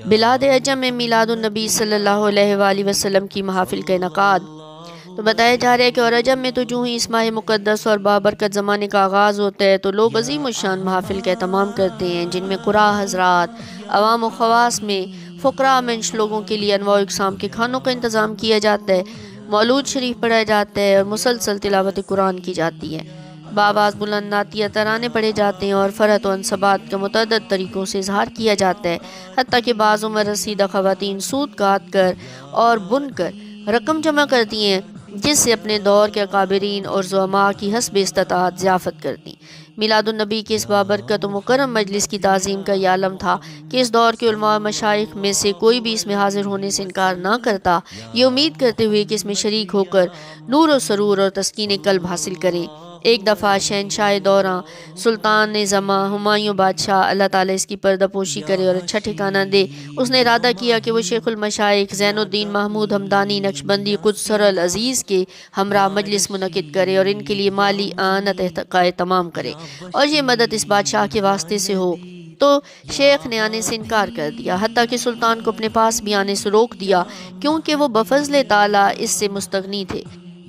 بلاد عجم میں میلاد النبی صلی اللہ علیہ وآلہ وسلم کی محافل کا انعقاد۔ تو بتایا جا رہا ہے کہ اور عجم میں تو جو ہی اس ماہ مقدس اور بابرکت زمانے کا آغاز ہوتا ہے تو لوگ عظیم الشان محافل کا اہتمام کرتے ہیں، جن میں قراء حضرات، عوام و خواص میں فقراء منش لوگوں کے لیے انواع و اقسام کے کھانوں کا انتظام کیا جاتا ہے، مولود شریف پڑھا جاتا ہے اور مسلسل تلاوت قرآن کی جاتی ہے، بآواز بلند نعتیہ ترانے پڑھے جاتے ہیں اور فرحت و انصبات کا متعدد طریقوں سے اظہار کیا جاتا ہے، حتیٰ کہ بعض عمر رسیدہ خواتین سوت کاٹ کر اور بن کر رقم جمع کرتی ہیں، جس سے اپنے دور کے اکابرین اور زعماء کی حسب استطاعت ضیافت کرتی۔ میلاد النبی کے اس بابرکت و مکرم مجلس کی تعظیم کا یہ عالم تھا کہ اس دور کے علماء و مشائخ میں سے کوئی بھی اس میں حاضر ہونے سے انکار نہ کرتا، یہ امید کرتے ہوئے کہ اس میں شریک ہو کر نور و سرور اور تسکین قلب حاصل کریں۔ ایک دفعہ شہنشاہ دوراں سلطان زماں ہمایوں بادشاہ اللہ تعالیٰ اس کی پردہ پوشی کرے اور اچھا ٹھکانہ دے، اس نے ارادہ کیا کہ وہ شیخ المشائخ زین الدین محمود ہمدانی نقشبندی قدس سر العزیز کے ہمراہ مجلس منعقد کرے اور ان کے لیے مالی اعانت کا اہتمام کرے، اور یہ مدد اس بادشاہ کے واسطے سے ہو۔ تو شیخ نے آنے سے انکار کر دیا، حتیٰ کہ سلطان کو اپنے پاس بھی آنے سے روک دیا، کیونکہ وہ بفضل تعالیٰ اس سے مستغنی تھے۔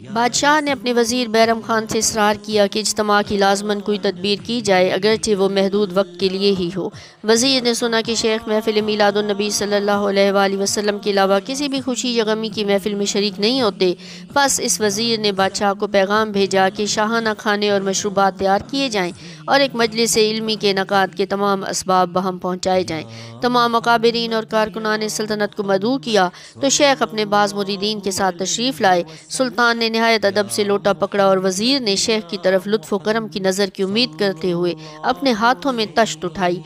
بادشاہ نے اپنے وزیر بیرم خان سے اصرار کیا کہ اجتماع کی لازماً کوئی تدبیر کی جائے، اگرچہ وہ محدود وقت کے لیے ہی ہو۔ وزیر نے سنا کہ شیخ محفل میلاد النبی صلی اللہ علیہ وآلہ وسلم کے علاوہ کسی بھی خوشی یا غمی کی محفل میں شریک نہیں ہوتے، پس اس وزیر نے بادشاہ کو پیغام بھیجا کہ شاہانہ کھانے اور مشروبات تیار کیے جائیں اور ایک مجلس علمی کے انعقاد کے تمام اسباب بہم پہنچائے جائیں۔ تمام اکابرین اور کارکنان سلطنت کو مدعو کیا تو شیخ اپنے بعض مریدین کے ساتھ تشریف لائے۔ سلطان نے نہایت ادب سے لوٹا پکڑا اور وزیر نے شیخ کی طرف لطف و کرم کی نظر کی امید کرتے ہوئے اپنے ہاتھوں میں تشت اٹھائی،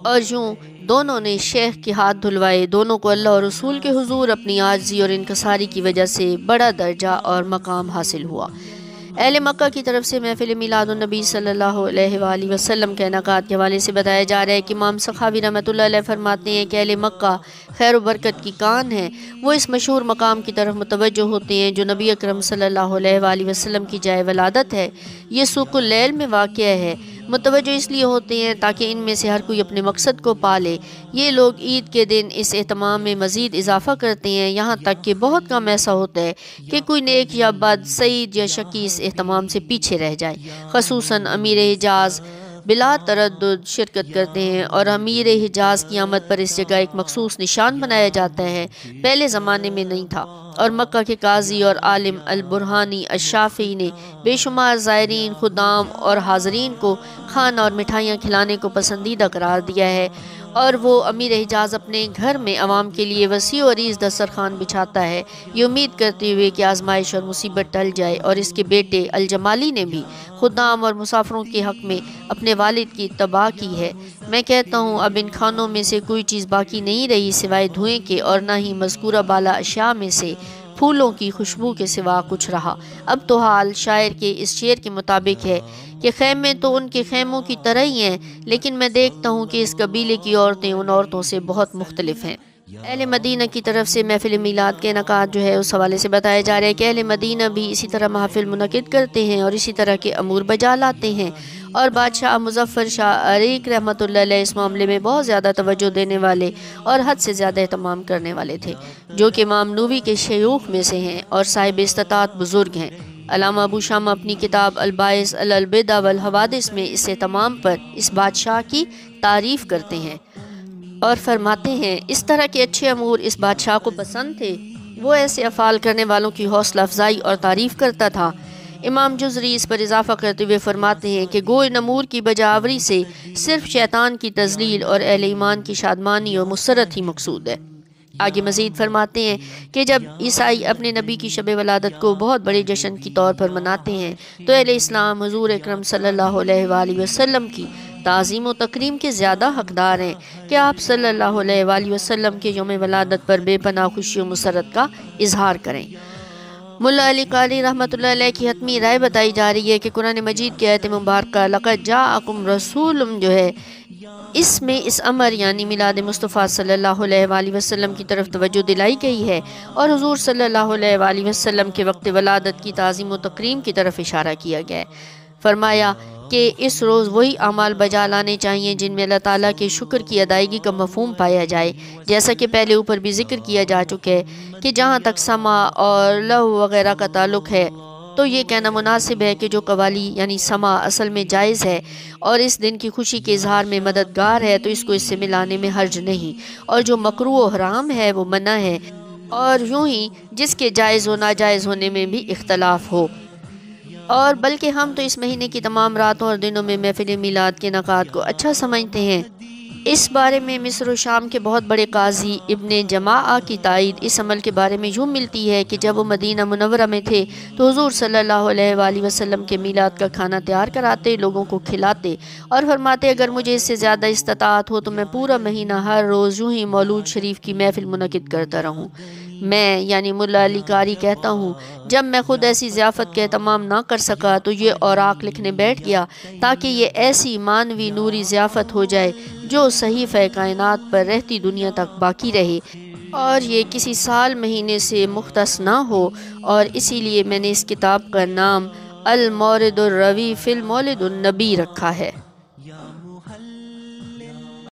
اور یوں دونوں نے شیخ کے ہاتھ دھلوائے۔ دونوں کو اللہ اور رسول کے حضور اپنی عاجزی اور انکساری کی وجہ سے بڑا درجہ اور مقام حاصل ہوا۔ اہل مکہ کی طرف سے محفل میلاد النبی صلی اللہ علیہ وآلہ وسلم کے انعقاد کے حوالے سے بتایا جا رہا ہے کہ امام سخاوی رحمۃ اللہ علیہ فرماتے ہیں کہ اہل مکہ خیر و برکت کی کان ہیں، وہ اس مشہور مقام کی طرف متوجہ ہوتے ہیں جو نبی اکرم صلی اللہ علیہ وآلہ وسلم کی جائے ولادت ہے۔ یہ سوق اللیل میں واقع ہے۔ متوجہ اس لیے ہوتے ہیں تاکہ ان میں سے ہر کوئی اپنے مقصد کو پالے۔ یہ لوگ عید کے دن اس اہتمام میں مزید اضافہ کرتے ہیں، یہاں تک کہ بہت کم ایسا ہوتا ہے کہ کوئی نیک یا بد، سعید یا شقی اس اہتمام سے پیچھے رہ جائے۔ خصوصاً امیر حجاز بلا تردد شرکت کرتے ہیں، اور امیر حجاز کی آمد پر اس جگہ ایک مخصوص نشان بنایا جاتا ہے، پہلے زمانے میں نہیں تھا، اور مکہ کے قاضی اور عالم البرہانی الشافعی نے بے شمار زائرین، خدام اور حاضرین کو کھانا اور مٹھائیاں کھلانے کو پسندیدہ قرار دیا ہے، اور وہ امیر حجاز اپنے گھر میں عوام کے لیے وسیع و عریض دسترخوان بچھاتا ہے، یہ امید کرتے ہوئے کہ آزمائش اور مصیبت ٹل جائے۔ اور اس کے بیٹے الجمالی نے بھی خدام اور مسافروں کے حق میں اپنے والد کی اتباع کی ہے۔ میں کہتا ہوں اب ان کھانوں میں سے کوئی چیز باقی نہیں رہی سوائے دھوئیں کے، اور نہ ہی مذکورہ بالا اشیاء میں سے پھولوں کی خوشبو کے سوا کچھ رہا۔ اب تو حال شاعر کے اس شعر کے مطابق ہے کہ خیمے تو ان کے خیموں کی طرح ہی ہیں، لیکن میں دیکھتا ہوں کہ اس قبیلے کی عورتیں ان عورتوں سے بہت مختلف ہیں۔ اہل مدینہ کی طرف سے محفل میلاد کے انعقاد جو ہے اس حوالے سے بتایا جا رہا ہے کہ اہل مدینہ بھی اسی طرح محافل منعقد کرتے ہیں اور اسی طرح کے امور بجا لاتے ہیں، اور بادشاہ مظفر شاہ عریق رحمۃ اللہ علیہ اس معاملے میں بہت زیادہ توجہ دینے والے اور حد سے زیادہ اہتمام کرنے والے تھے، جو کہ امام نووی کے شیوخ میں سے ہیں اور صاحب استطاعت بزرگ ہیں۔ علامہ ابو شامہ اپنی کتاب الباعث علی البدع والحوادث میں اس اہتمام پر اس بادشاہ کی تعریف کرتے ہیں اور فرماتے ہیں اس طرح کے اچھے امور اس بادشاہ کو پسند تھے، وہ ایسے افعال کرنے والوں کی حوصلہ افزائی اور تعریف کرتا تھا۔ امام جزری اس پر اضافہ کرتے ہوئے فرماتے ہیں کہ گو ان امور کی بجاوری سے صرف شیطان کی تذلیل اور اہل ایمان کی شادمانی اور مسرت ہی مقصود ہے۔ آگے مزید فرماتے ہیں کہ جب عیسائی اپنے نبی کی شب ولادت کو بہت بڑے جشن کی طور پر مناتے ہیں تو اہل اسلام حضور اکرم صلی اللہ علیہ وآلہ وسلم کی تعظیم و تکریم کے زیادہ حقدار ہیں کہ آپ صلی اللہ علیہ وآلہ وسلم کے یوم ولادت پر بے پناہ خوشی و مسرت کا اظہار کریں۔ ملا علی قاری رحمۃ اللہ علیہ کی حتمی رائے بتائی جا رہی ہے کہ قرآن مجید کی آیت مبارکہ لقد جاءکم رسول جو ہے، اس میں اس امر یعنی میلاد مصطفیٰ صلی اللہ علیہ وآلہ وسلم کی طرف توجہ دلائی گئی ہے، اور حضور صلی اللہ علیہ وآلہ وسلم کے وقت ولادت کی تعظیم و تکریم کی طرف اشارہ کیا گیا ہے۔ فرمایا کہ اس روز وہی اعمال بجا لانے چاہیے جن میں اللہ تعالیٰ کے شکر کی ادائیگی کا مفہوم پایا جائے، جیسا کہ پہلے اوپر بھی ذکر کیا جا چکا ہے کہ جہاں تک سما اور لہو وغیرہ کا تعلق ہے تو یہ کہنا مناسب ہے کہ جو قوالی یعنی سما اصل میں جائز ہے اور اس دن کی خوشی کے اظہار میں مددگار ہے تو اس کو اس سے ملانے میں حرج نہیں، اور جو مکروہ و حرام ہے وہ منع ہے، اور یوں ہی جس کے جائز و ناجائز ہونے میں بھی اختلاف ہو۔ اور بلکہ ہم تو اس مہینے کی تمام راتوں اور دنوں میں محفل میلاد کے انعقاد کو اچھا سمجھتے ہیں۔ اس بارے میں مصر و شام کے بہت بڑے قاضی ابن جماعہ کی تائید اس عمل کے بارے میں یوں ملتی ہے کہ جب وہ مدینہ منورہ میں تھے تو حضور صلی اللہ علیہ وآلہ وسلم کے میلاد کا کھانا تیار کراتے، لوگوں کو کھلاتے اور فرماتے اگر مجھے اس سے زیادہ استطاعت ہو تو میں پورا مہینہ ہر روز یوں ہی مولود شریف کی محفل منعقد کرتا رہوں۔ میں یعنی ملا علی قاری کہتا ہوں جب میں خود ایسی ضیافت کا اہتمام نہ کر سکا تو یہ اوراق لکھنے بیٹھ گیا تاکہ یہ ایسی مانوی نوری ضیافت ہو جائے جو صحیفہ کائنات پر رہتی دنیا تک باقی رہے، اور یہ کسی سال مہینے سے مختص نہ ہو، اور اسی لیے میں نے اس کتاب کا نام المورد الروی فی المولد النبی رکھا ہے۔